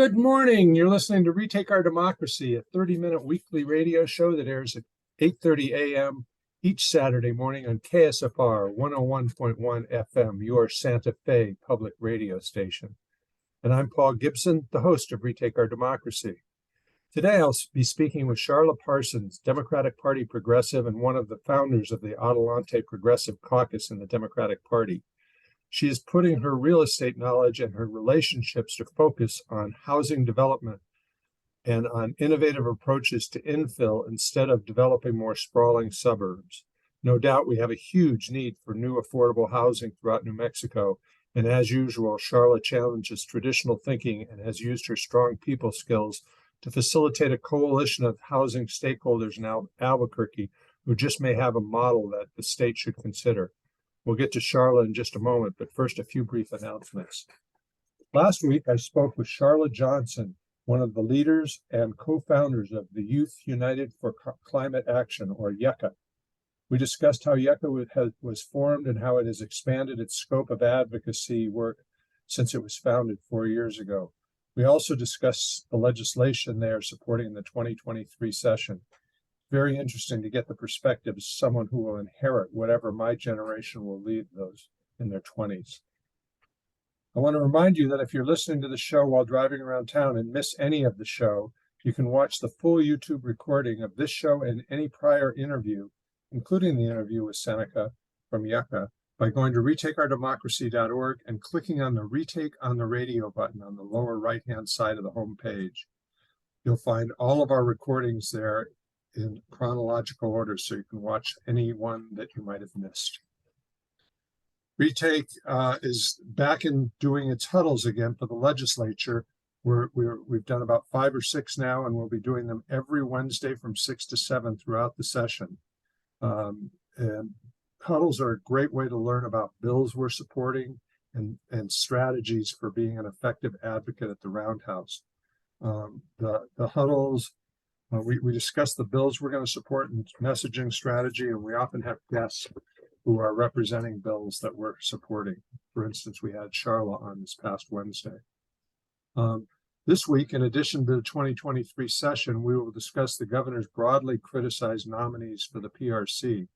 Good morning. You're listening to Retake Our Democracy, a 30-minute weekly radio show that airs at 8:30 a.m. each Saturday morning on KSFR 101.1 FM, your Santa Fe public radio station. And I'm Paul Gibson, the host of Retake Our Democracy. Today I'll be speaking with Sharla Parsons, Democratic Party progressive and one of the founders of the Adelante Progressive Caucus in the Democratic Party. She is putting her real estate knowledge and her relationships to focus on housing development and on innovative approaches to infill instead of developing more sprawling suburbs. No doubt we have a huge need for new affordable housing throughout New Mexico. And as usual, Sharla challenges traditional thinking and has used her strong people skills to facilitate a coalition of housing stakeholders in Albuquerque who just may have a model that the state should consider. We'll get to Sharla in just a moment, but first a few brief announcements. Last week, I spoke with Sharla Johnson, one of the leaders and co-founders of the Youth United for Climate Action, or YECA. We discussed how YECA was formed and how it has expanded its scope of advocacy work since it was founded 4 years ago. We also discussed the legislation they are supporting in the 2023 session. Very interesting to get the perspective of someone who will inherit whatever my generation will leave those in their 20s. I want to remind you that if you're listening to the show while driving around town and miss any of the show, you can watch the full YouTube recording of this show and any prior interview, including the interview with Seneca from YECA, by going to retakeourdemocracy.org and clicking on the Retake on the Radio button on the lower right-hand side of the homepage. You'll find all of our recordings there in chronological order, so you can watch any one that you might have missed. Retake is back in doing its huddles again for the legislature. We've done about 5 or 6 now, and we'll be doing them every Wednesday from 6 to 7 throughout the session. And huddles are a great way to learn about bills we're supporting and strategies for being an effective advocate at the Roundhouse. The huddles, we discuss the bills we're going to support and messaging strategy, and we often have guests who are representing bills that we're supporting. For instance, we had Sharla on this past Wednesday. This week, in addition to the 2023 session, we will discuss the governor's broadly criticized nominees for the PRC.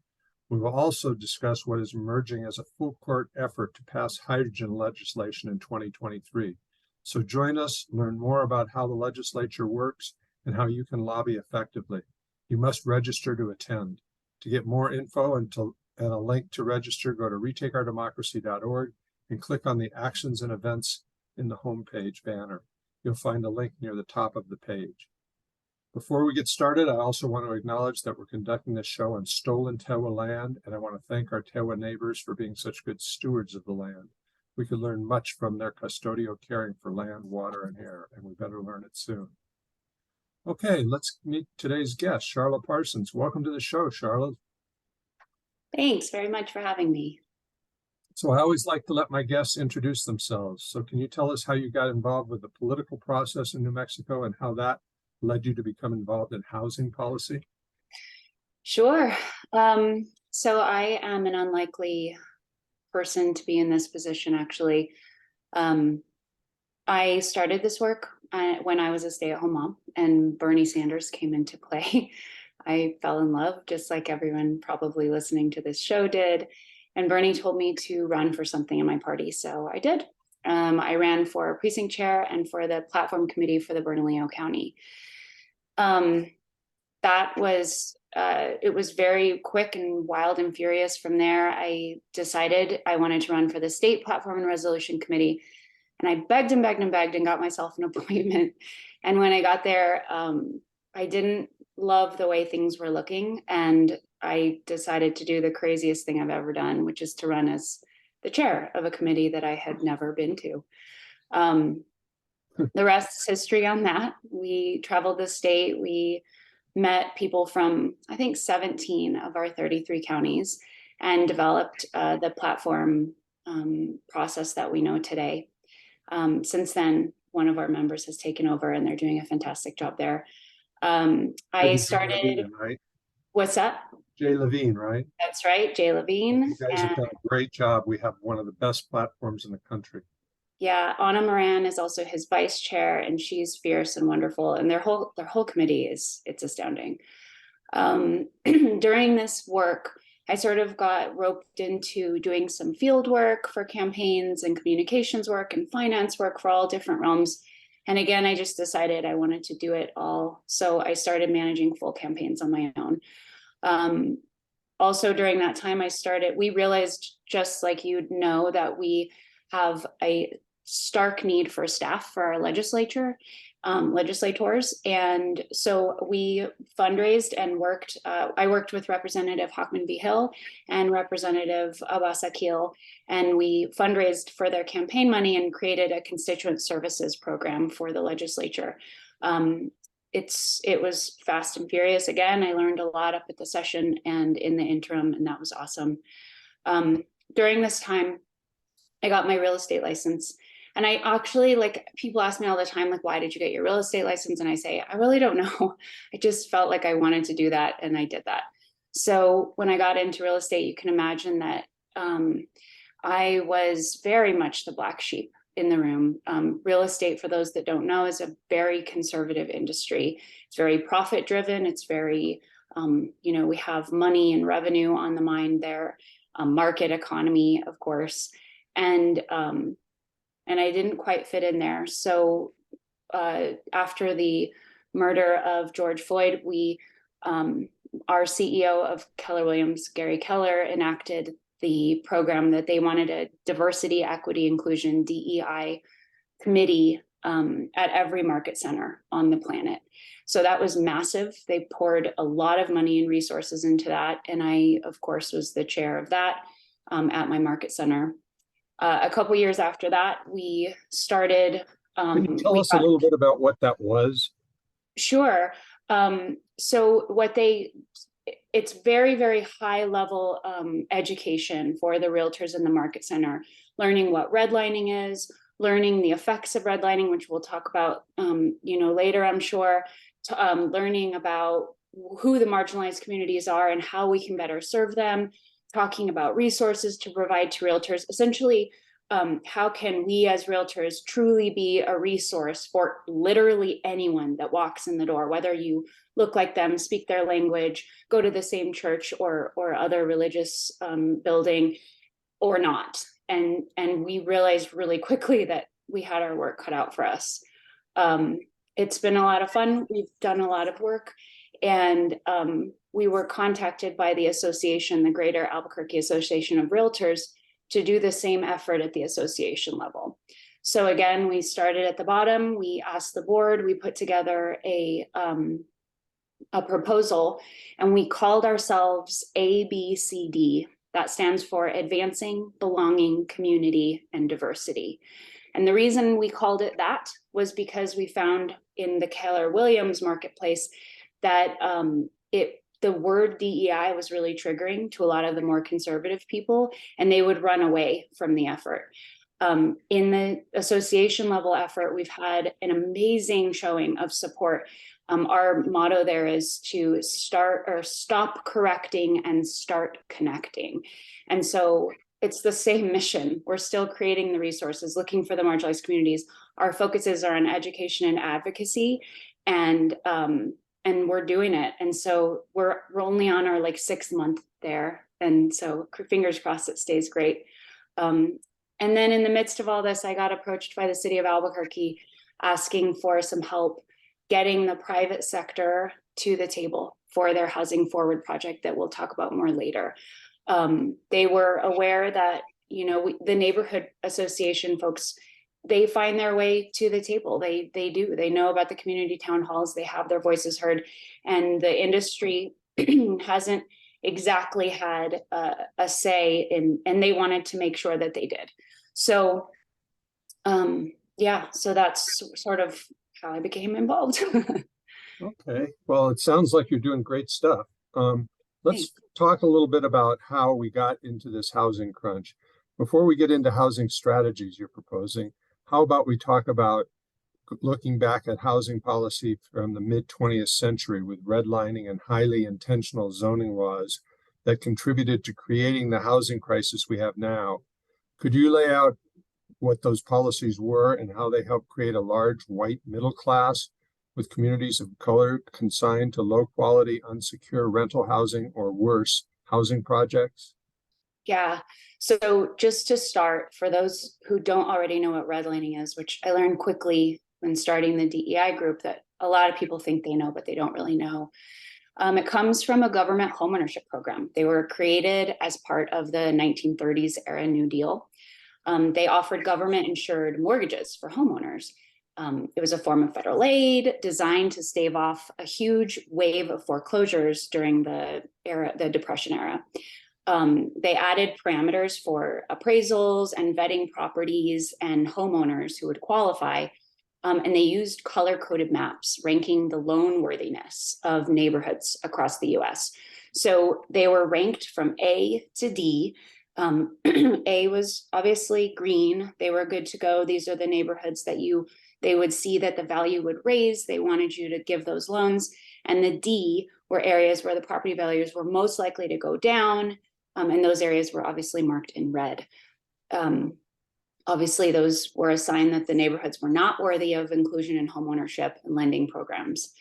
We will also discuss what is emerging as a full court effort to pass hydrogen legislation in 2023. So join us, learn more about how the legislature works and how you can lobby effectively. You must register to attend. To get more info and a link to register, go to retakeourdemocracy.org and click on the Actions and Events in the homepage banner. You'll find a link near the top of the page. Before we get started, I also want to acknowledge that we're conducting this show on stolen Tewa land, and I want to thank our Tewa neighbors for being such good stewards of the land. We could learn much from their custodial caring for land, water, and air, and we better learn it soon. Okay, let's meet today's guest, Sharla Parsons. Welcome to the show, Sharla. Thanks very much for having me. So I always like to let my guests introduce themselves. So can you tell us how you got involved with the political process in New Mexico and how that led you to become involved in housing policy? Sure. So I am an unlikely person to be in this position, actually. I started this work when I was a stay-at-home mom and Bernie Sanders came into play. I fell in love, just like everyone probably listening to this show did. And Bernie told me to run for something in my party, so I did. I ran for precinct chair and for the platform committee for the Bernalillo County. That was, it was very quick and wild and furious. From there, I decided I wanted to run for the state platform and resolution committee. And I begged and begged and begged and got myself an appointment. And when I got there, I didn't love the way things were looking. And I decided to do the craziest thing I've ever done, which is to run as the chair of a committee that I had never been to. The rest is history on that. We traveled the state. We met people from, I think, 17 of our 33 counties and developed the platform process that we know today. Since then, one of our members has taken over and they're doing a fantastic job there. I started, Levine, right? What's that? Jay Levine, right? That's right, Jay Levine. You guys have done a great job. We have one of the best platforms in the country. Yeah, Anna Moran is also his vice chair, and she's fierce and wonderful. And their whole committee it's astounding. During this work, I sort of got roped into doing some field work for campaigns and communications work and finance work for all different realms. And again, I just decided I wanted to do it all. So I started managing full campaigns on my own. Um, Also during that time, we realized, just like you'd know, that we have a stark need for staff for our legislators. And so we fundraised and worked. I worked with Representative Hockman V. Hill and Representative Abbas Akil, and we fundraised for their campaign money and created a constituent services program for the legislature. Um, it was fast and furious. Again, I learned a lot up at the session and in the interim, and that was awesome. During this time, I got my real estate license. And I actually, like, people ask me all the time, like, why did you get your real estate license? And I say, I really don't know. I just felt like I wanted to do that, and I did that. So when I got into real estate, you can imagine that I was very much the black sheep in the room. Real estate, for those that don't know, is a very conservative industry. It's very profit driven. It's very, we have money and revenue on the mind there, market economy, of course. And I didn't quite fit in there. So after the murder of George Floyd, our CEO of Keller Williams, Gary Keller, enacted the program that they wanted a diversity, equity, inclusion, DEI committee at every market center on the planet. So that was massive. They poured a lot of money and resources into that. And I, of course, was the chair of that at my market center. A couple years after that, we started. Can you tell us a little bit about what that was? Sure. It's very, very high level education for the realtors in the market center, learning what redlining is, learning the effects of redlining, which we'll talk about, later, I'm sure, learning about who the marginalized communities are and how we can better serve them, talking about resources to provide to realtors. Essentially, how can we as realtors truly be a resource for literally anyone that walks in the door, whether you look like them, speak their language, go to the same church or other religious building or not. And we realized really quickly that we had our work cut out for us. It's been a lot of fun. We've done a lot of work, and we were contacted by the association, the Greater Albuquerque Association of Realtors, to do the same effort at the association level. So again, we started at the bottom. We asked the board. We put together a proposal, and we called ourselves ABCD. That stands for Advancing Belonging, Community, and Diversity. And the reason we called it that was because we found in the Keller Williams marketplace that the word DEI was really triggering to a lot of the more conservative people, and they would run away from the effort. In the association level effort, we've had an amazing showing of support. Our motto there is to stop correcting and start connecting. And so it's the same mission. We're still creating the resources, looking for the marginalized communities. Our focuses are on education and advocacy, and we're doing it. And so we're only on our 6th month there. And so fingers crossed it stays great. And then in the midst of all this, I got approached by the city of Albuquerque asking for some help getting the private sector to the table for their Housing Forward project that we'll talk about more later. They were aware that, the neighborhood association folks, they find their way to the table. They know about the community town halls. They have their voices heard, and the industry hasn't exactly had a say in, and they wanted to make sure that they did. So, so that's sort of how I became involved. Okay, well, it sounds like you're doing great stuff. Let's Thanks. talk a little bit about how we got into this housing crunch. Before we get into housing strategies you're proposing, how about we talk about looking back at housing policy from the mid-20th century with redlining and highly intentional zoning laws that contributed to creating the housing crisis we have now. Could you lay out what those policies were and how they helped create a large white middle class with communities of color consigned to low quality, unsecure rental housing or worse housing projects? Yeah. So just to start, for those who don't already know what redlining is, which I learned quickly when starting the DEI group that a lot of people think they know, but they don't really know. It comes from a government homeownership program. They were created as part of the 1930s era New Deal. They offered government insured mortgages for homeowners. It was a form of federal aid designed to stave off a huge wave of foreclosures during the Depression era. They added parameters for appraisals and vetting properties and homeowners who would qualify. And they used color-coded maps ranking the loan worthiness of neighborhoods across the US. So they were ranked from A to D. A was obviously green. They were good to go. These are the neighborhoods that they would see that the value would raise. They wanted you to give those loans. And the D were areas where the property values were most likely to go down. And those areas were obviously marked in red. Obviously, those were a sign that the neighborhoods were not worthy of inclusion in homeownership and lending programs.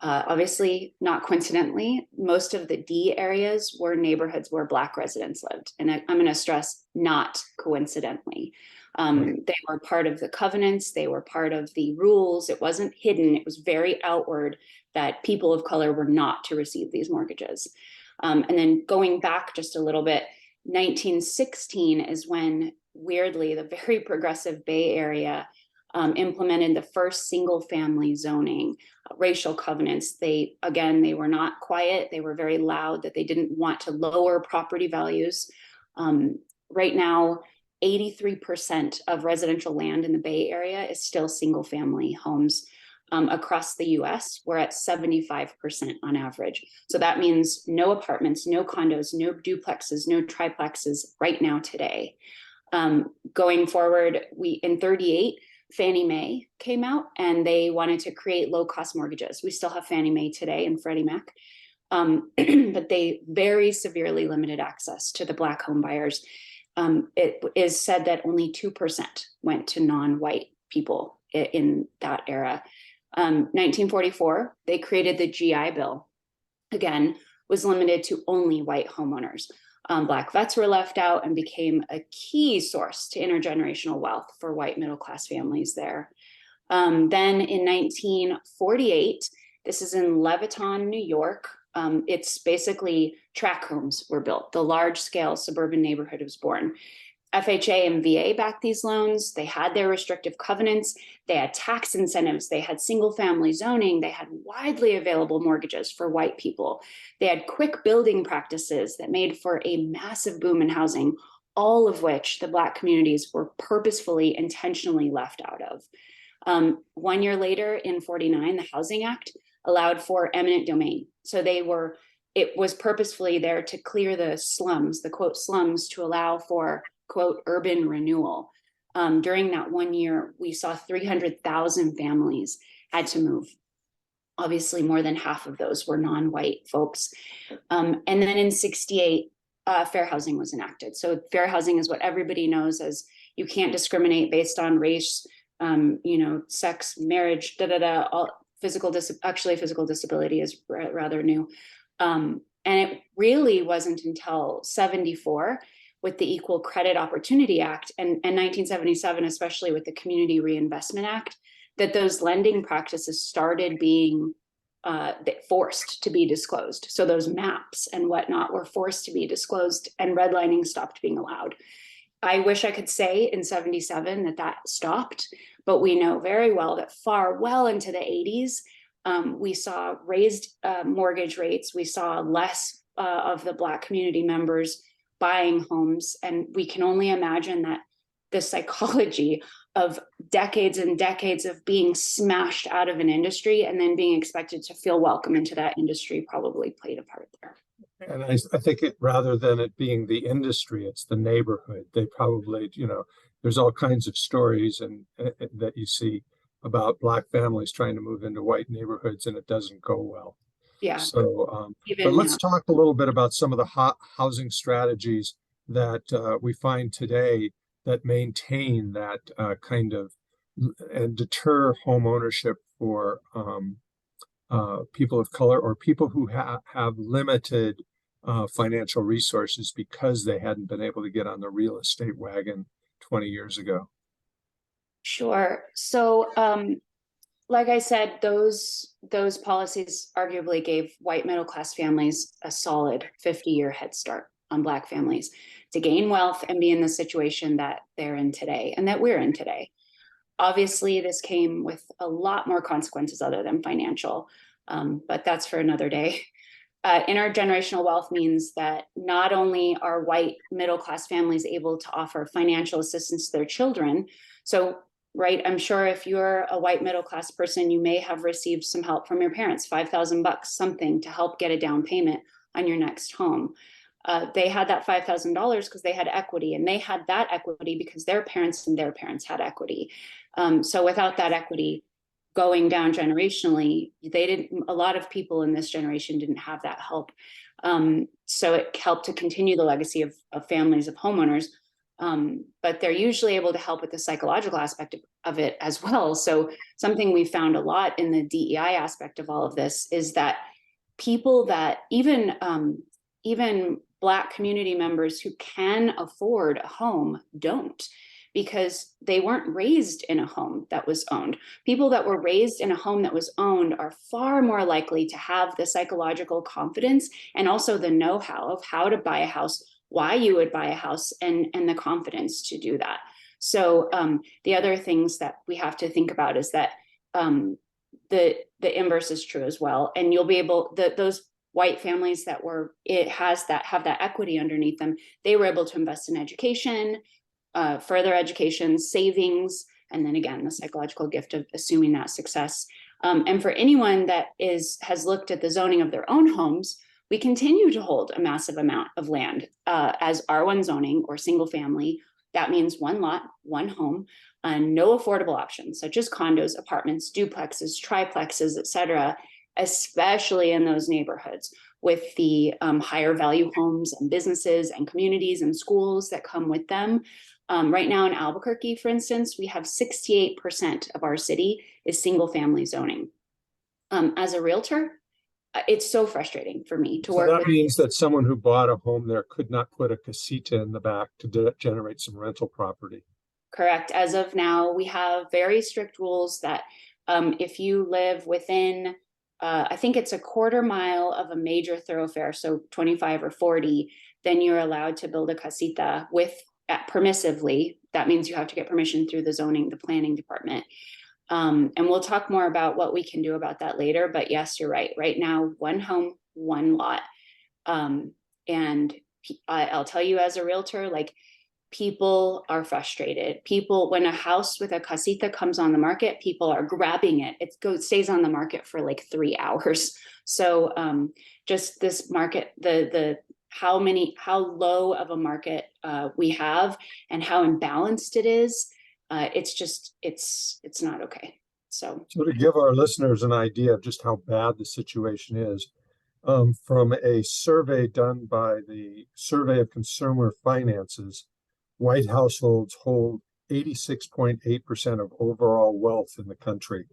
Obviously, not coincidentally, most of the D areas were neighborhoods where Black residents lived. And I'm going to stress, not coincidentally. They were part of the covenants. They were part of the rules. It wasn't hidden. It was very outward that people of color were not to receive these mortgages. And then going back just a little bit, 1916 is when, weirdly, the very progressive Bay Area implemented the first single family zoning, racial covenants. They were not quiet. They were very loud, that they didn't want to lower property values. Right now, 83% of residential land in the Bay Area is still single family homes. Across the US, we're at 75% on average. So that means no apartments, no condos, no duplexes, no triplexes right now today. Going forward, in 38, Fannie Mae came out and they wanted to create low-cost mortgages. We still have Fannie Mae today and Freddie Mac, but they very severely limited access to the Black home buyers. It is said that only 2% went to non-white people in that era. 1944, they created the GI Bill. Again, was limited to only white homeowners. Black vets were left out and became a key source to intergenerational wealth for white middle-class families there. Then in 1948, this is in Leviton, New York. It's basically tract homes were built. The large-scale suburban neighborhood was born. FHA and VA backed these loans. They had their restrictive covenants. They had tax incentives. They had single family zoning. They had widely available mortgages for white people. They had quick building practices that made for a massive boom in housing, all of which the Black communities were purposefully, intentionally left out of. 1 year later, in 49, the Housing Act allowed for eminent domain. So it was purposefully there to clear the slums, the quote slums, to allow for quote urban renewal. During that 1 year, we saw 300,000 families had to move. Obviously, more than half of those were non-white folks. And then in 68, fair housing was enacted. So fair housing is what everybody knows as you can't discriminate based on race, sex, marriage, all physical disability is rather new. And it really wasn't until 74 with the Equal Credit Opportunity Act and 1977, especially with the Community Reinvestment Act, that those lending practices started being forced to be disclosed. So those maps and whatnot were forced to be disclosed and redlining stopped being allowed. I wish I could say in 77 that stopped, but we know very well that well into the 80s, we saw raised mortgage rates. We saw less of the Black community members buying homes. And we can only imagine that the psychology of decades and decades of being smashed out of an industry and then being expected to feel welcome into that industry probably played a part there. And I think rather than it being the industry, it's the neighborhood. They probably, there's all kinds of stories that you see about Black families trying to move into white neighborhoods and it doesn't go well. Yeah. So, but let's talk a little bit about some of the housing strategies that we find today that maintain that kind of and deter home ownership for people of color or people who have limited financial resources because they hadn't been able to get on the real estate wagon 20 years ago. Sure. So, like I said, those policies arguably gave white middle class families a solid 50-year head start on Black families to gain wealth and be in the situation that they're in today and that we're in today. Obviously, this came with a lot more consequences other than financial, but that's for another day. Intergenerational wealth means that not only are white middle class families able to offer financial assistance to their children, so right, I'm sure if you're a white middle class person, you may have received some help from your parents, $5,000, something to help get a down payment on your next home. They had that $5,000 because they had equity, and they had that equity because their parents and their parents had equity. So without that equity going down generationally, a lot of people in this generation didn't have that help. So it helped to continue the legacy of families of homeowners. But they're usually able to help with the psychological aspect of it as well. So something we found a lot in the DEI aspect of all of this is that people that even Black community members who can afford a home don't, because they weren't raised in a home that was owned. People that were raised in a home that was owned are far more likely to have the psychological confidence and also the know-how of how to buy a house, why you would buy a house, and the confidence to do that. So the other things that we have to think about is that the inverse is true as well. And you'll be able, those white families that have that equity underneath them, they were able to invest in education, further education, savings, and then again, the psychological gift of assuming that success. And for anyone that has looked at the zoning of their own homes, we continue to hold a massive amount of land as R1 zoning or single family. That means one lot, one home, no affordable options such as condos, apartments, duplexes, triplexes, et cetera, especially in those neighborhoods with the higher value homes and businesses and communities and schools that come with them. Right now in Albuquerque, for instance, we have 68% of our city is single family zoning. As a realtor, it's so frustrating for me to work with. So that means that someone who bought a home there could not put a casita in the back to generate some rental property. Correct. As of now, we have very strict rules that if you live within, I think it's a quarter mile of a major thoroughfare, so 25 or 40, then you're allowed to build a casita permissively. That means you have to get permission through the planning department. And we'll talk more about what we can do about that later. But yes, you're right. Right now, one home, one lot. And I'll tell you as a realtor, like, people are frustrated. When a house with a casita comes on the market, people are grabbing it. It stays on the market for like 3 hours. So just this market, how low of a market we have and how imbalanced it is. It's not okay. So to give our listeners an idea of just how bad the situation is, from a survey done by the Survey of Consumer Finances, white households hold 86.8% of overall wealth in the country,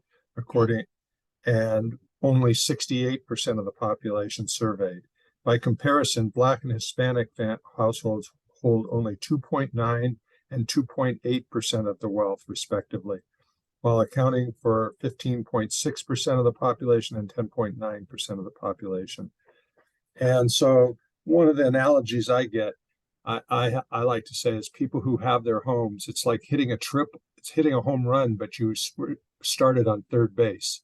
and only 68% of the population surveyed. By comparison, Black and Hispanic households hold only 2.9 and 2.8% of the wealth, respectively, while accounting for 15.6% of the population and 10.9% of the population. And so one of the analogies I get, I like to say, is people who have their homes, it's like hitting a home run, but you started on third base.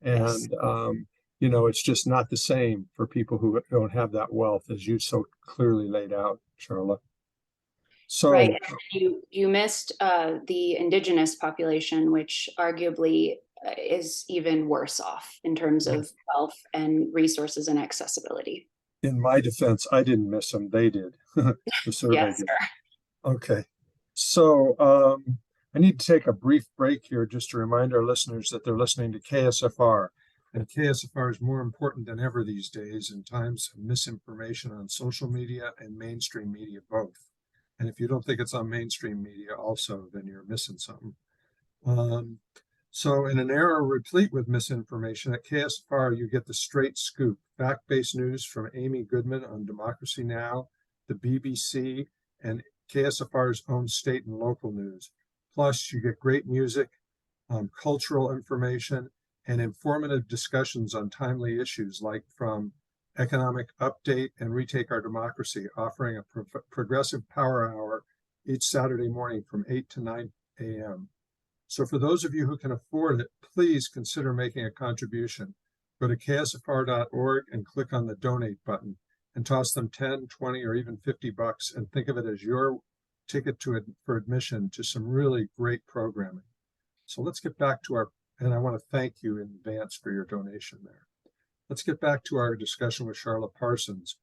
And, it's just not the same for people who don't have that wealth, as you so clearly laid out, Sharla. So, right, you missed the indigenous population, which arguably is even worse off in terms of wealth and resources and accessibility. In my defense, I didn't miss them; they did. The survey Yes, did. sir. Okay, so I need to take a brief break here just to remind our listeners that they're listening to KSFR. And KSFR is more important than ever these days in times of misinformation on social media and mainstream media both. And if you don't think it's on mainstream media also, then you're missing something. Um, so in an era replete with misinformation, at KSFR, you get the straight scoop, fact-based news from Amy Goodman on Democracy Now!, the BBC, and KSFR's own state and local news. Plus, you get great music, cultural information, and informative discussions on timely issues like from Economic Update and Retake Our Democracy, offering a progressive power hour each Saturday morning from 8 to 9 a.m. So for those of you who can afford it, please consider making a contribution. Go to ksfr.org and click on the donate button and toss them 10, 20, or even $50 and think of it as your ticket for admission to some really great programming. So let's get back to and I want to thank you in advance for your donation there. Let's get back to our discussion with Sharla Parsons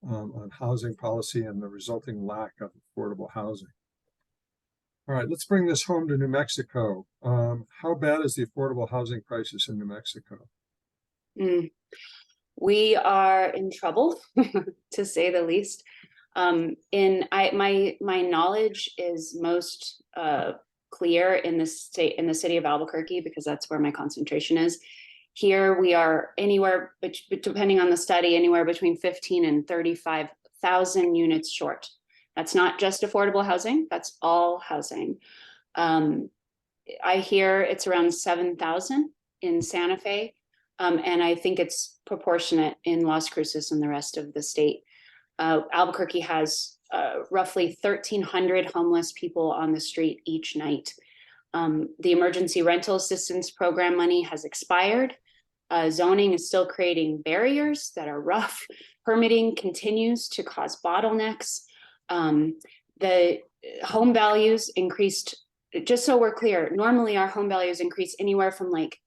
on housing policy and the resulting lack of affordable housing. All right, let's bring this home to New Mexico. How bad is the affordable housing crisis in New Mexico? We are in trouble, to say the least. My knowledge is most clear in the city of Albuquerque, because that's where my concentration is. Here we are anywhere, depending on the study, anywhere between 15 and 35,000 units short. That's not just affordable housing, that's all housing. I hear it's around 7,000 in Santa Fe, and I think it's proportionate in Las Cruces and the rest of the state. Albuquerque has roughly 1,300 homeless people on the street each night. The emergency rental assistance program money has expired. Zoning is still creating barriers that are rough. Permitting continues to cause bottlenecks. The home values increased, just so we're clear, normally our home values increase anywhere from like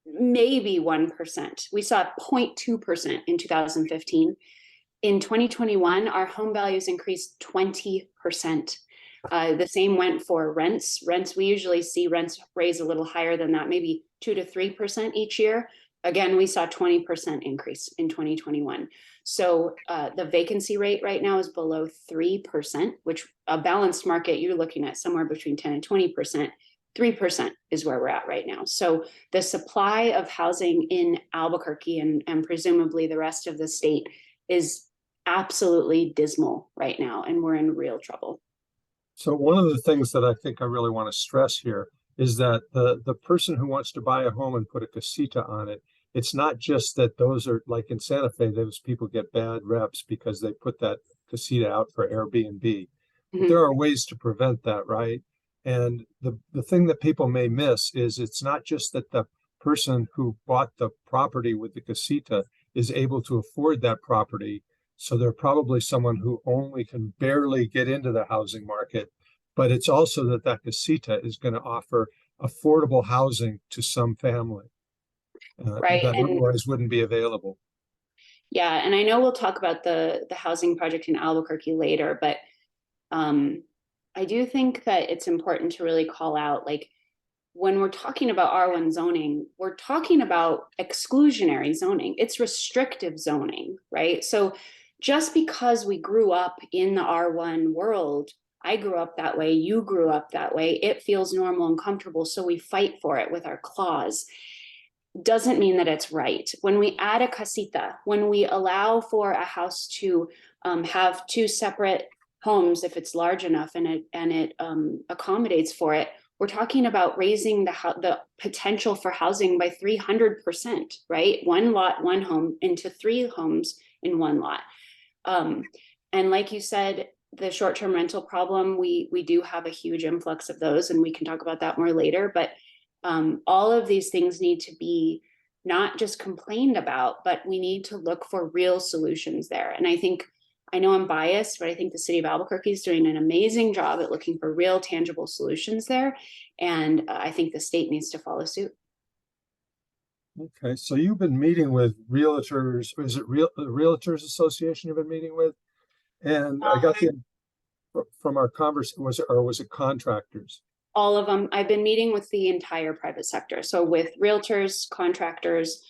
maybe 1%. We saw 0.2% in 2015. In 2021, our home values increased 20%. The same went for rents. We usually see rents raise a little higher than that, maybe 2 to 3% each year. Again, we saw 20% increase in 2021. So the vacancy rate right now is below 3%, which a balanced market, you're looking at somewhere between 10 and 20%. 3% is where we're at right now. So the supply of housing in Albuquerque and presumably the rest of the state is absolutely dismal right now, and we're in real trouble. So one of the things that I think I really want to stress here is that the person who wants to buy a home and put a casita on it, it's not just that those are, like in Santa Fe, those people get bad reps because they put that casita out for Airbnb. But there are ways to prevent that, right? And the thing that people may miss is it's not just that the person who bought the property with the casita is able to afford that property. So they're probably someone who only can barely get into the housing market, but it's also that that casita is going to offer affordable housing to some family right, that otherwise wouldn't be available. Yeah, and I know we'll talk about the housing project in Albuquerque later, but I do think that it's important to really call out, like, when we're talking about R1 zoning, we're talking about exclusionary zoning. It's restrictive zoning, right? So just because we grew up in the R1 world, I grew up that way, you grew up that way, it feels normal and comfortable, so we fight for it with our claws. Doesn't mean that it's right. When we add a casita, when we allow for a house to have two separate homes, if it's large enough and it accommodates for it, we're talking about raising the potential for housing by 300%, right? One lot, one home into 3 homes in one lot. And like you said, the short-term rental problem, we do have a huge influx of those, and we can talk about that more later. But all of these things need to be not just complained about, but we need to look for real solutions there. And I know I'm biased, but I think the city of Albuquerque is doing an amazing job at looking for real tangible solutions there. And I think the state needs to follow suit. Okay, so you've been meeting with realtors. Is it the Realtors Association you've been meeting with? And I got from our conversation, was it contractors? All of them. I've been meeting with the entire private sector. So with realtors, contractors,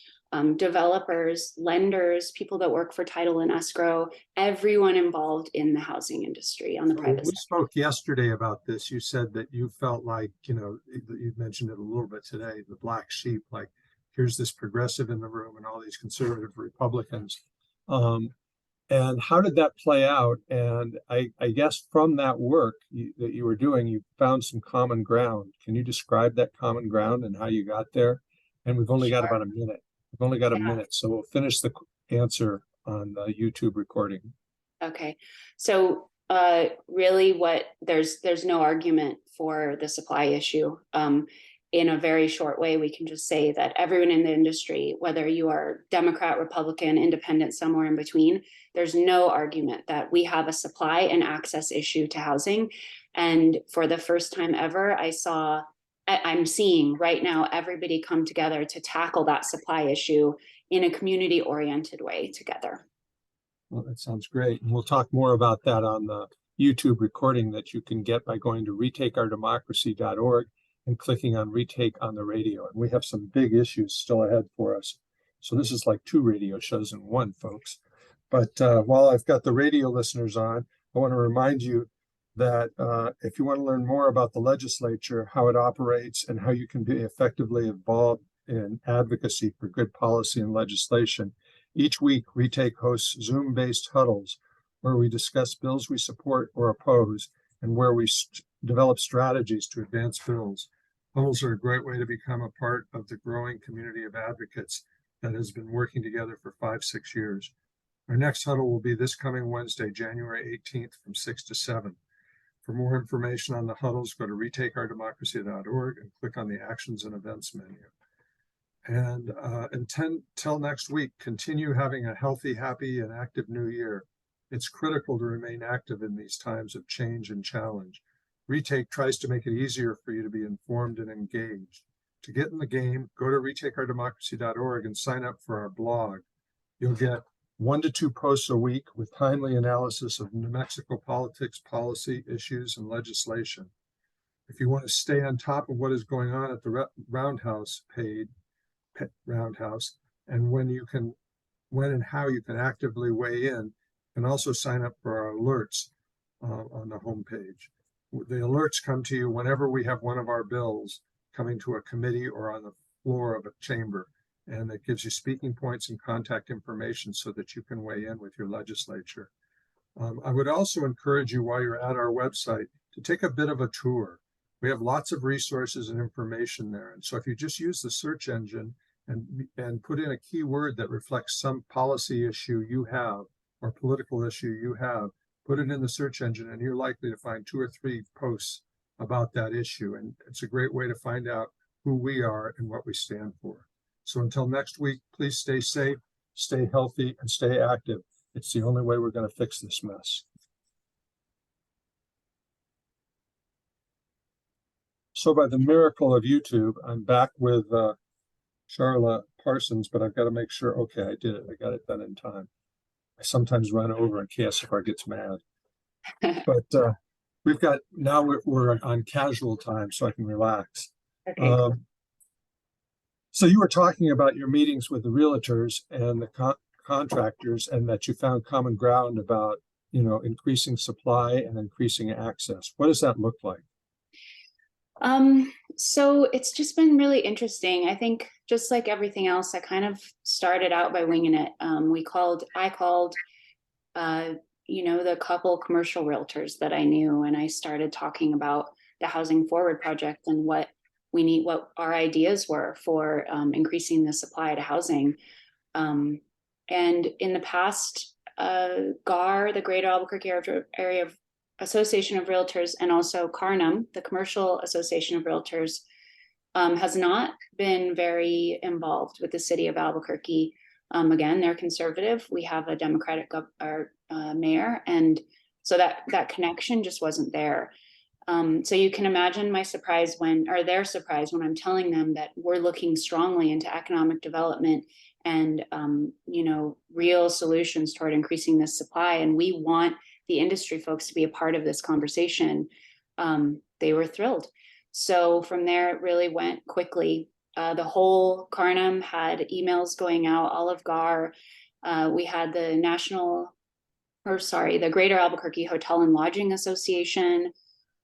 developers, lenders, people that work for title and escrow, everyone involved in the housing industry on the So when private we side. spoke yesterday about this, you said that you felt like, you mentioned it a little bit today, the black sheep, like here's this progressive in the room and all these conservative Republicans. Um, and how did that play out? And I guess from that work that you were doing, you found some common ground. Can you describe that common ground and how you got there? And we've only got Sure. about a minute. We've only got a Yeah. minute, so we'll finish the answer on the YouTube recording. Okay. So really there's no argument for the supply issue. In a very short way, we can just say that everyone in the industry, whether you are Democrat, Republican, independent, somewhere in between, there's no argument that we have a supply and access issue to housing. And for the first time ever, I'm seeing right now everybody come together to tackle that supply issue in a community oriented way together. Well, that sounds great. And we'll talk more about that on the YouTube recording that you can get by going to retakeourdemocracy.org and clicking on Retake on the Radio. And we have some big issues still ahead for us. So this is like 2 radio shows in one, folks. But while I've got the radio listeners on, I want to remind you that if you want to learn more about the legislature, how it operates, and how you can be effectively involved in advocacy for good policy and legislation, each week, Retake hosts Zoom-based huddles where we discuss bills we support or oppose and where we develop strategies to advance bills. Huddles are a great way to become a part of the growing community of advocates that has been working together for 5-6 years. Our next huddle will be this coming Wednesday, January 18th from 6 to 7. For more information on the huddles, go to retakeourdemocracy.org and click on the Actions and Events menu. And until next week, continue having a healthy, happy, and active new year. It's critical to remain active in these times of change and challenge. Retake tries to make it easier for you to be informed and engaged. To get in the game, go to retakeourdemocracy.org and sign up for our blog. You'll get 1 to 2 posts a week with timely analysis of New Mexico politics, policy issues, and legislation. If you want to stay on top of what is going on at the Roundhouse and when and how you can actively weigh in, and also sign up for our alerts on the homepage. The alerts come to you whenever we have one of our bills coming to a committee or on the floor of a chamber, and it gives you speaking points and contact information so that you can weigh in with your legislature. I would also encourage you, while you're at our website, to take a bit of a tour. We have lots of resources and information there. And so if you just use the search engine and put in a keyword that reflects some policy issue you have or political issue you have, put it in the search engine and you're likely to find 2 or 3 posts about that issue. And it's a great way to find out who we are and what we stand for. So until next week, please stay safe, stay healthy, and stay active. It's the only way we're going to fix this mess. So by the miracle of YouTube, I'm back with Sharla Parsons, but I've got to make sure, okay, I did it. I got it done in time. I sometimes run over and KSFR gets mad. But we've got, now we're on casual time so I can relax. Okay. So you were talking about your meetings with the realtors and the contractors, and that you found common ground about, increasing supply and increasing access. What does that look like? So it's just been really interesting. I think just like everything else, I kind of started out by winging it. I called, the couple commercial realtors that I knew, and I started talking about the Housing Forward project and what our ideas were for increasing the supply to housing. And in the past, GAR, the Greater Albuquerque Area Association of Realtors, and also CARNM, the Commercial Association of Realtors, has not been very involved with the city of Albuquerque. Again, they're conservative. We have a Democratic mayor, and so that connection just wasn't there. So you can imagine their surprise when I'm telling them that we're looking strongly into economic development and real solutions toward increasing this supply, and we want the industry folks to be a part of this conversation. They were thrilled. So from there, it really went quickly. the whole Carnum had emails going out, all of GAR. We had the the Greater Albuquerque Hotel and Lodging Association.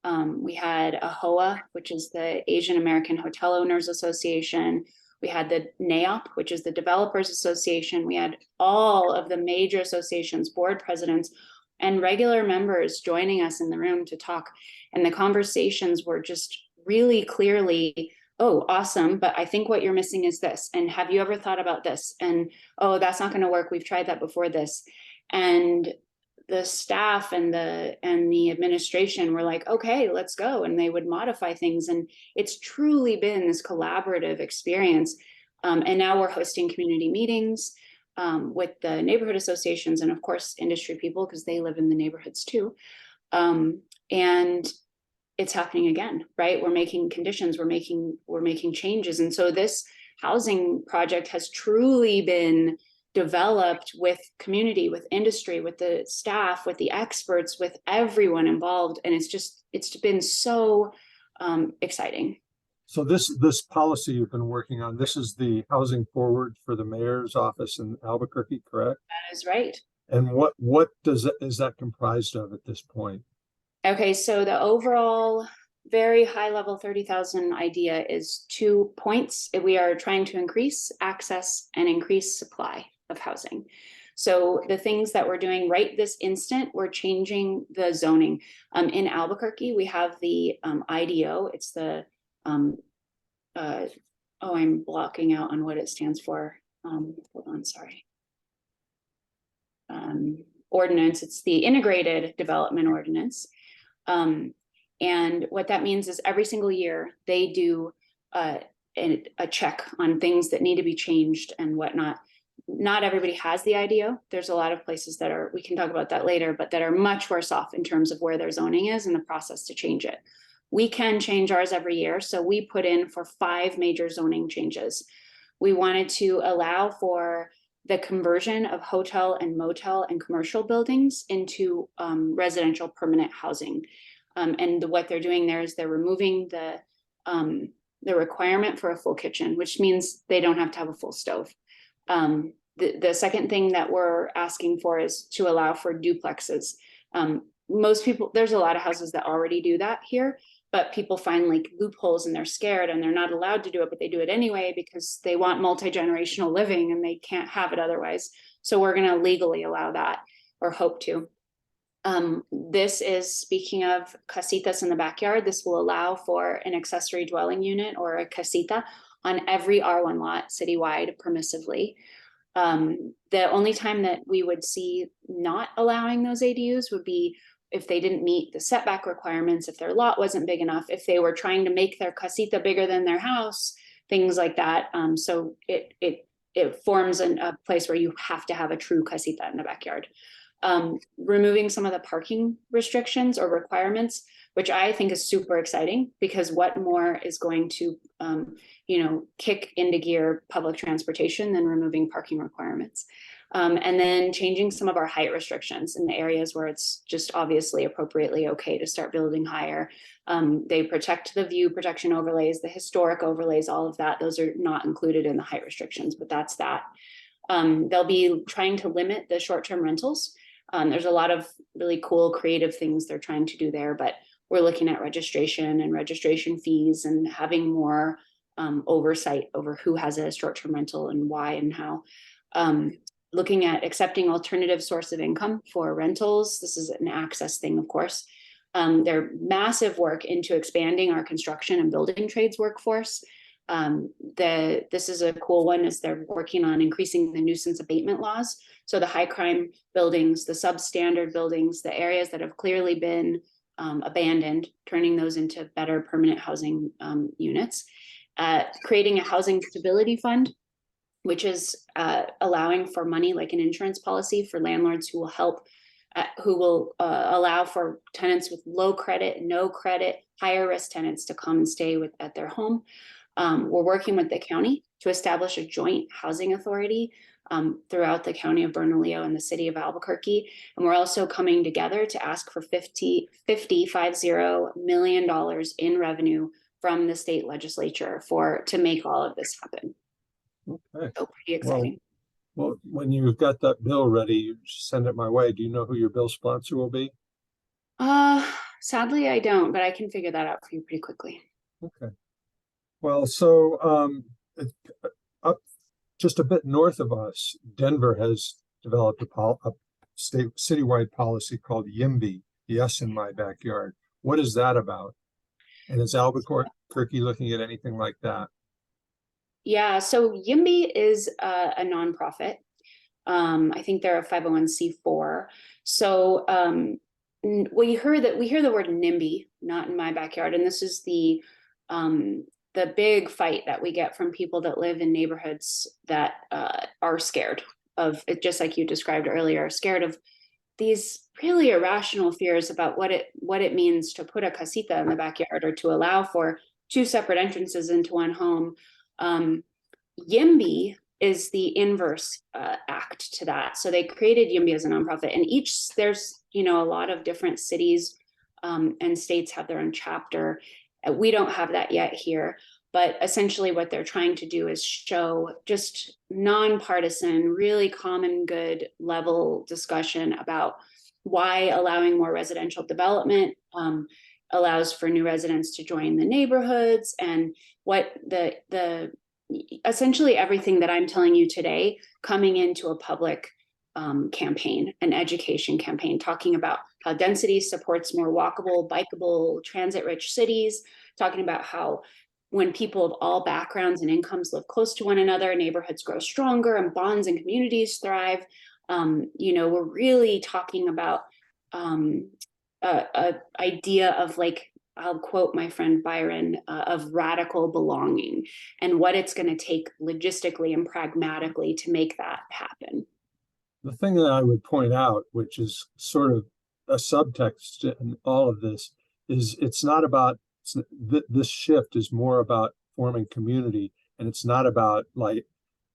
We had AHOA, which is the Asian American Hotel Owners Association. We had the NAOP, which is the Developers Association. We had all of the major associations, board presidents, and regular members joining us in the room to talk. And the conversations were just really clearly, oh, awesome, but I think what you're missing is this. And have you ever thought about this? And, oh, that's not going to work. We've tried that before this. And the staff and the administration were like, okay, let's go. And they would modify things. And it's truly been this collaborative experience. And now we're hosting community meetings with the neighborhood associations and of course, industry people, because they live in the neighborhoods too. And it's happening again, right? We're making conditions, we're making changes. And so this housing project has truly been developed with community, with industry, with the staff, with the experts, with everyone involved. And it's been so exciting. So this policy you've been working on, this is the housing forward for the mayor's office in Albuquerque, correct? That is right. And what is that comprised of at this point? Okay, so the overall very high level 30,000 idea is 2 points. We are trying to increase access and increase supply of housing. So the things that we're doing right this instant, we're changing the zoning. In Albuquerque, we have the IDO. It's the, I'm blocking out on what it stands for. Hold on, sorry. Ordinance, it's the Integrated Development Ordinance. And what that means is every single year they do a check on things that need to be changed and whatnot. Not everybody has the IDO. There's a lot of places that are, we can talk about that later, but that are much worse off in terms of where their zoning is and the process to change it. We can change ours every year. So we put in for 5 major zoning changes. We wanted to allow for the conversion of hotel and motel and commercial buildings into residential permanent housing. And what they're doing there is they're removing the requirement for a full kitchen, which means they don't have to have a full stove. The second thing that we're asking for is to allow for duplexes. Most people, there's a lot of houses that already do that here, but people find like loopholes and they're scared and they're not allowed to do it, but they do it anyway because they want multi-generational living and they can't have it otherwise. So we're going to legally allow that, or hope to. This is, speaking of casitas in the backyard, this will allow for an accessory dwelling unit or a casita on every R1 lot citywide permissively. The only time that we would see not allowing those ADUs would be if they didn't meet the setback requirements, if their lot wasn't big enough, if they were trying to make their casita bigger than their house, things like that. So it forms a place where you have to have a true casita in the backyard. Removing some of the parking restrictions or requirements, which I think is super exciting, because what more is going to, kick into gear public transportation than removing parking requirements. And then changing some of our height restrictions in the areas where it's just obviously appropriately okay to start building higher. They protect the view protection overlays, the historic overlays, all of that. Those are not included in the height restrictions, but that's that. They'll be trying to limit the short-term rentals. There's a lot of really cool creative things they're trying to do there, but we're looking at registration and registration fees and having more oversight over who has a short-term rental and why and how. Looking at accepting alternative source of income for rentals. This is an access thing, of course. Their massive work into expanding our construction and building trades workforce. This is a cool one, is they're working on increasing the nuisance abatement laws. So the high crime buildings, the substandard buildings, the areas that have clearly been abandoned, turning those into better permanent housing units. Creating a housing stability fund, which is allowing for money like an insurance policy for landlords who will help, who will allow for tenants with low credit, no credit, higher risk tenants to come and stay at their home. We're working with the county to establish a joint housing authority throughout the county of Bernalillo and the city of Albuquerque. And we're also coming together to ask for $50 million in revenue from the state legislature to make all of this happen. Okay. So pretty exciting. Well, when you've got that bill ready, you send it my way. Do you know who your bill sponsor will be? Sadly, I don't, but I can figure that out for you pretty quickly. Okay. Well, so up just a bit north of us, Denver has developed a citywide policy called YIMBY, Yes in My Backyard. What is that about? And is Albuquerque looking at anything like that? Yeah, so YIMBY is a nonprofit. I think they're a 501c4. So we hear the word NIMBY, not in my backyard, and this is the big fight that we get from people that live in neighborhoods that are scared of it, just like you described earlier, scared of these really irrational fears about what it means to put a casita in the backyard or to allow for two separate entrances into one home. YIMBY is the inverse act to that. So they created YIMBY as a nonprofit, and there's a lot of different cities and states have their own chapter. We don't have that yet here, but essentially what they're trying to do is show just nonpartisan, really common good level discussion about why allowing more residential development allows for new residents to join the neighborhoods, and what the essentially everything that I'm telling you today coming into a public campaign, an education campaign, talking about how density supports more walkable, bikeable, transit-rich cities, talking about how when people of all backgrounds and incomes live close to one another, neighborhoods grow stronger and bonds and communities thrive. We're really talking about a idea of, like, I'll quote my friend Byron, of radical belonging and what it's going to take logistically and pragmatically to make that happen. The thing that I would point out, which is sort of a subtext in all of this, is it's not about this shift is more about forming community, and it's not about like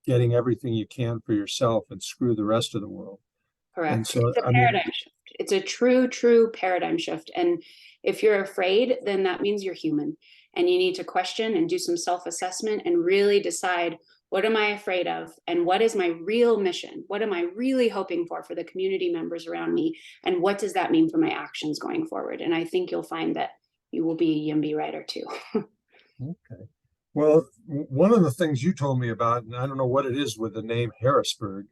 getting everything you can for yourself and screw the rest of the world. Correct. And so, It's a paradigm shift. It's a true paradigm shift. And if you're afraid, then that means you're human. And you need to question and do some self-assessment and really decide, what am I afraid of? And what is my real mission? What am I really hoping for the community members around me? And what does that mean for my actions going forward? And I think you'll find that you will be a YIMBY writer too. Okay. Well, one of the things you told me about, and I don't know what it is with the name Harrisburg,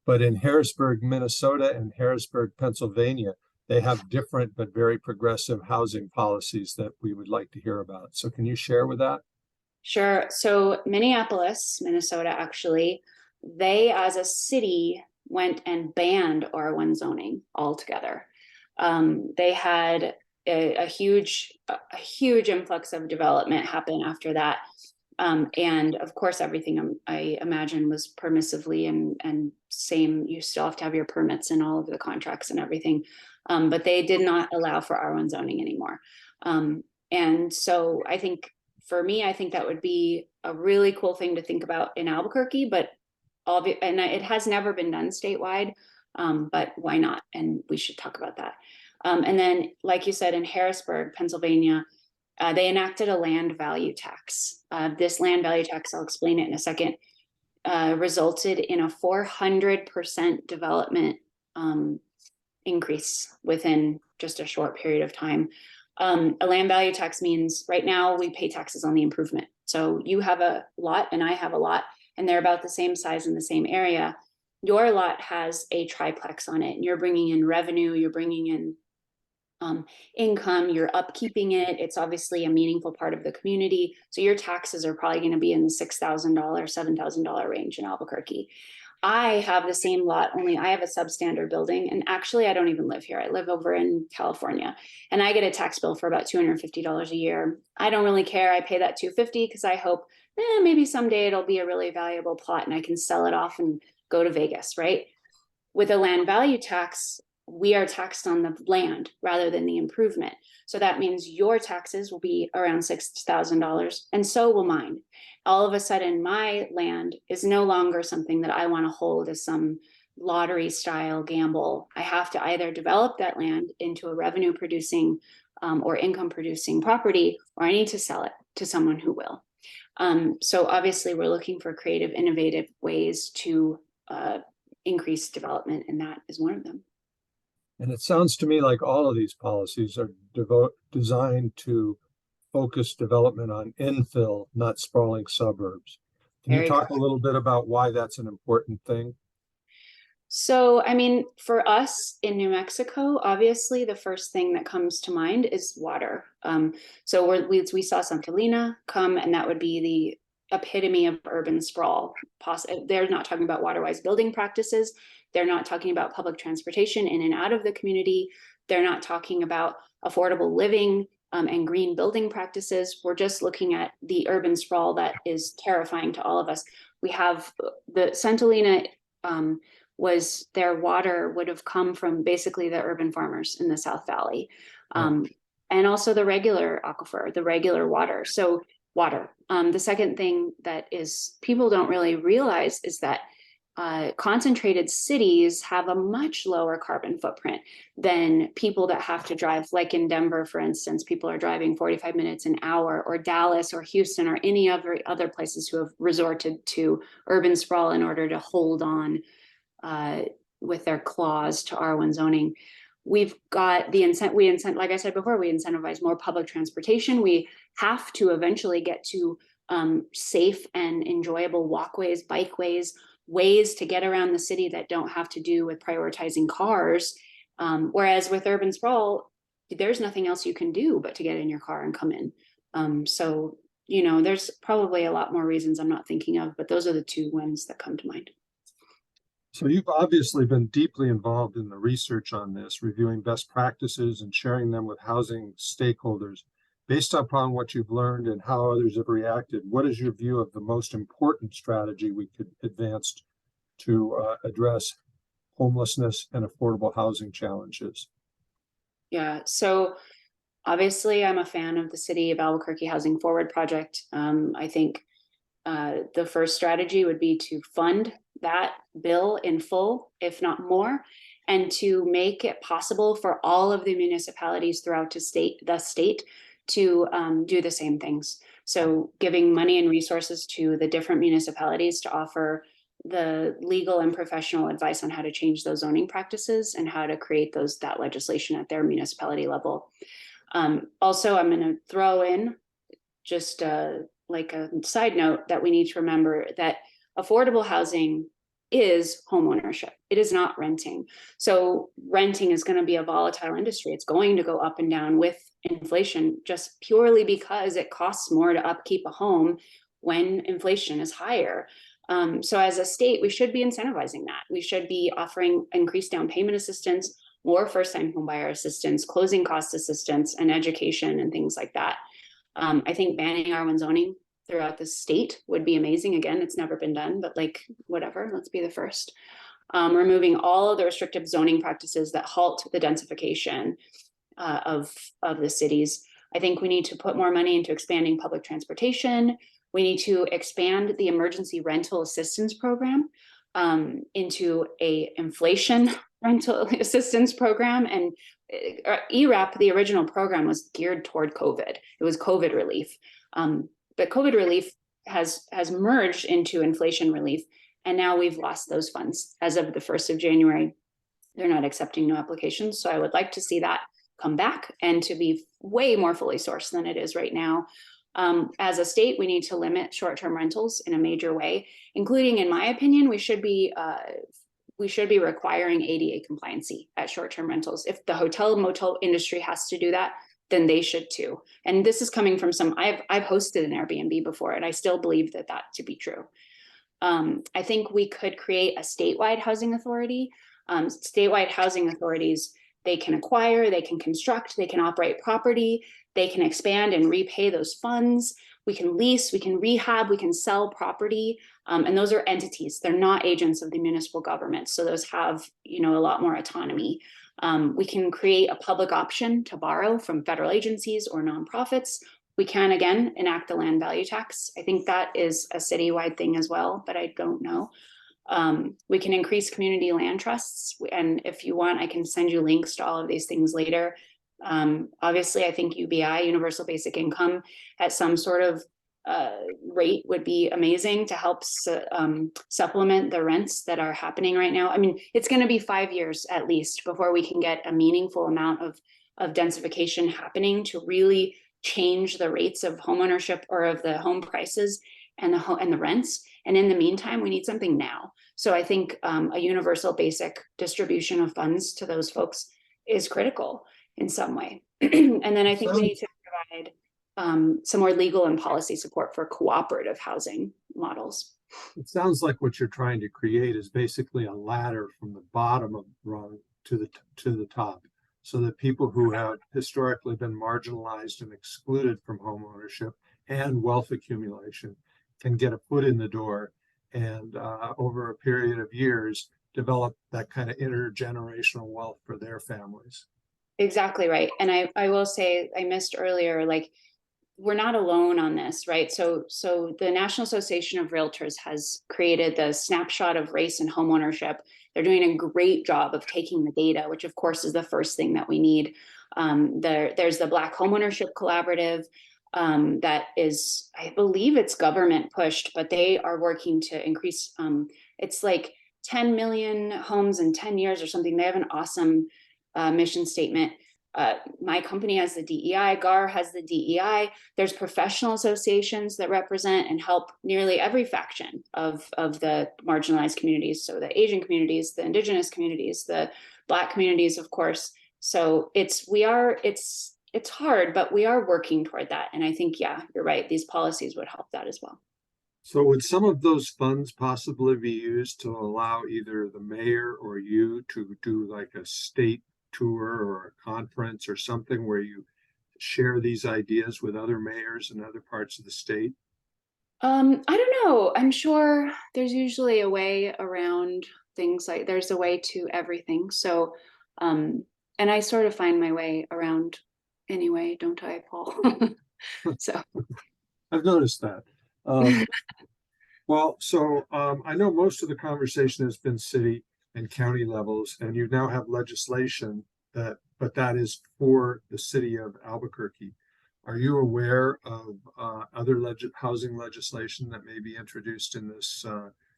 but in Harrisburg, Minnesota and Harrisburg, Pennsylvania, they have different but very progressive housing policies that we would like to hear about. So can you share with that? Sure. So Minneapolis, Minnesota, actually, they as a city went and banned R1 zoning altogether. They had a huge influx of development happen after that. And of course, everything I imagine was permissively and same, you still have to have your permits and all of the contracts and everything. But they did not allow for R1 zoning anymore. And so I think, for me, I think that would be a really cool thing to think about in Albuquerque, but it has never been done statewide, but why not? And we should talk about that. And then, like you said, in Harrisburg, Pennsylvania, they enacted a land value tax. This land value tax, I'll explain it in a second, resulted in a 400% development increase within just a short period of time. A land value tax means right now we pay taxes on the improvement. So you have a lot and I have a lot, and they're about the same size in the same area. Your lot has a triplex on it, and you're bringing in revenue, you're bringing in income, you're upkeeping it. It's obviously a meaningful part of the community. So your taxes are probably going to be in the $6,000, $7,000 range in Albuquerque. I have the same lot, only I have a substandard building. And actually, I don't even live here. I live over in California, and I get a tax bill for about $250 a year. I don't really care. I pay that $250 because I hope maybe someday it'll be a really valuable plot and I can sell it off and go to Vegas, right? With a land value tax, we are taxed on the land rather than the improvement. So that means your taxes will be around $6,000, and so will mine. All of a sudden, my land is no longer something that I want to hold as some lottery style gamble. I have to either develop that land into a revenue producing or income producing property, or I need to sell it to someone who will. So obviously we're looking for creative, innovative ways to increase development, and that is one of them. And it sounds to me like all of these policies are designed to focus development on infill, not sprawling suburbs. Can you Very talk correct. a little bit about why that's an important thing? So, I mean, for us in New Mexico, obviously the first thing that comes to mind is water. So we saw Santa Lena come, and that would be the epitome of urban sprawl. They're not talking about water-wise building practices. They're not talking about public transportation in and out of the community. They're not talking about affordable living and green building practices. We're just looking at the urban sprawl that is terrifying to all of us. We have the Santa Lena was their water would have come from basically the urban farmers in the South Valley. And also the regular aquifer, the regular water. So water. The second thing that is people don't really realize is that concentrated cities have a much lower carbon footprint than people that have to drive, like in Denver, for instance, people are driving 45 minutes an hour, or Dallas or Houston or any other places who have resorted to urban sprawl in order to hold on with their clause to R1 zoning. We've got the like I said before, we incentivize more public transportation. We have to eventually get to safe and enjoyable walkways, bikeways, ways to get around the city that don't have to do with prioritizing cars. Whereas with urban sprawl, there's nothing else you can do but to get in your car and come in. So, you know, there's probably a lot more reasons I'm not thinking of, but those are the two ones that come to mind. So you've obviously been deeply involved in the research on this, reviewing best practices and sharing them with housing stakeholders. Based upon what you've learned and how others have reacted, what is your view of the most important strategy we could advance to address homelessness and affordable housing challenges? Yeah, so obviously I'm a fan of the City of Albuquerque Housing Forward project. I think the first strategy would be to fund that bill in full, if not more, and to make it possible for all of the municipalities throughout the state to do the same things. So giving money and resources to the different municipalities to offer the legal and professional advice on how to change those zoning practices and how to create that legislation at their municipality level. Also, I'm going to throw in just like a side note that we need to remember that affordable housing is home ownership. It is not renting. So renting is going to be a volatile industry. It's going to go up and down with inflation just purely because it costs more to upkeep a home when inflation is higher. So as a state, we should be incentivizing that. We should be offering increased down payment assistance, more first-time homebuyer assistance, closing cost assistance, and education and things like that. I think banning R1 zoning throughout the state would be amazing. Again, it's never been done, but like, whatever, let's be the first. Removing all of the restrictive zoning practices that halt the densification of the cities. I think we need to put more money into expanding public transportation. We need to expand the emergency rental assistance program into a inflation rental assistance program. And ERAP, the original program, was geared toward COVID. It was COVID relief. But COVID relief has merged into inflation relief. And now we've lost those funds. As of the 1st of January, they're not accepting new applications. So I would like to see that come back and to be way more fully sourced than it is right now. As a state, we need to limit short-term rentals in a major way, including, in my opinion, we should be requiring ADA compliancy at short-term rentals. If the hotel motel industry has to do that, then they should too. And this is coming from I've hosted an Airbnb before, and I still believe that to be true. I think we could create a statewide housing authority. Statewide housing authorities, they can acquire, they can construct, they can operate property, they can expand and repay those funds. We can lease, we can rehab, we can sell property. And those are entities. They're not agents of the municipal government. So those have, a lot more autonomy. We can create a public option to borrow from federal agencies or nonprofits. We can, again, enact the land value tax. I think that is a citywide thing as well, but I don't know. We can increase community land trusts. And if you want, I can send you links to all of these things later. Obviously, I think UBI, Universal Basic Income, at some sort of rate would be amazing to help supplement the rents that are happening right now. I mean, it's going to be 5 years at least before we can get a meaningful amount of densification happening to really change the rates of homeownership or of the home prices and the rents. And in the meantime, we need something now. So I think a universal basic distribution of funds to those folks is critical in some way. And then I think we need to provide some more legal and policy support for cooperative housing models. It sounds like what you're trying to create is basically a ladder from the bottom of rung to the top, so that people who have historically been marginalized and excluded from home ownership and wealth accumulation can get a foot in the door, and over a period of years develop that kind of intergenerational wealth for their families. Exactly right. And I will say, I missed earlier, like, we're not alone on this, right? So the National Association of Realtors has created the snapshot of race and homeownership. They're doing a great job of taking the data, which of course is the first thing that we need. There's the Black Homeownership Collaborative that is, I believe it's government pushed, but they are working to increase, it's like 10 million homes in 10 years or something. They have an awesome mission statement. My company has the DEI, GAR has the DEI. There's professional associations that represent and help nearly every faction of the marginalized communities. So the Asian communities, the Indigenous communities, the Black communities, of course. So it's hard, but we are working toward that. And I think, yeah, you're right. These policies would help that as well. So would some of those funds possibly be used to allow either the mayor or you to do like a state tour or a conference or something where you share these ideas with other mayors in other parts of the state? I don't know. I'm sure there's usually a way around things, like there's a way to everything. So, and I sort of find my way around anyway, don't I, Paul? So, I've noticed that. I know most of the conversation has been city and county levels, and you now have legislation but that is for the city of Albuquerque. Are you aware of other housing legislation that may be introduced in this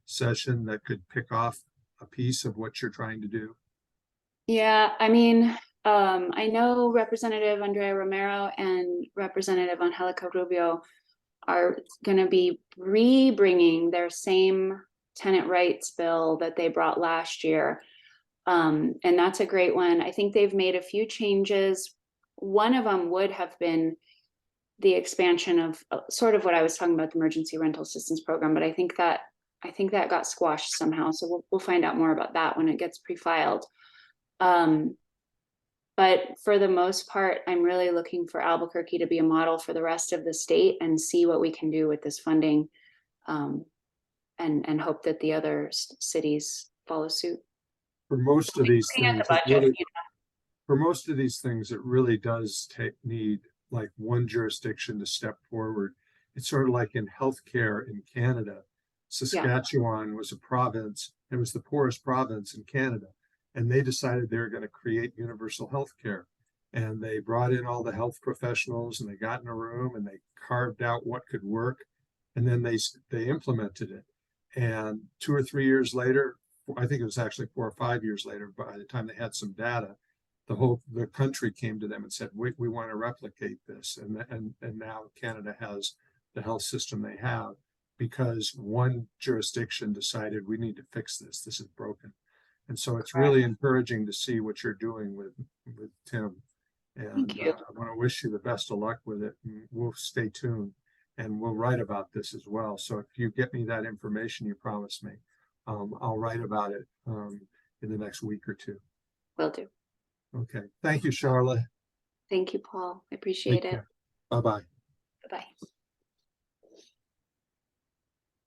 session that could pick off a piece of what you're trying to do? yeah, I mean, I know Representative Andrea Romero and Representative Angelica Rubio are going to be re-bringing their same tenant rights bill that they brought last year. And that's a great one. I think they've made a few changes. One of them would have been the expansion of sort of what I was talking about, the emergency rental assistance program, but I think that got squashed somehow. So we'll find out more about that when it gets pre-filed. But for the most part, I'm really looking for Albuquerque to be a model for the rest of the state and see what we can do with this funding, and hope that the other cities follow suit. For most of these Looking at the things, it budget, really, for most of these things, it really does need like one jurisdiction to step forward. It's sort of like in healthcare in Canada. Saskatchewan was a province. It was the poorest province in Canada. And they decided they were going to create universal health care. And they brought in all the health professionals and they got in a room and they carved out what could work. And then they implemented it. And 2 or 3 years later, I think it was actually 4 or 5 years later, by the time they had some data, the country came to them and said, we want to replicate this. And now Canada has the health system they have because one jurisdiction decided we need to fix this. This is broken. And so it's really encouraging to see what you're doing with Tim. And Thank you. I want to wish you the best of luck with it. And we'll stay tuned and we'll write about this as well. So if you get me that information you promised me, I'll write about it in the next week or two. Will do. Okay. Thank you, Sharla. Thank you, Paul. I appreciate it. Bye-bye. Bye-bye.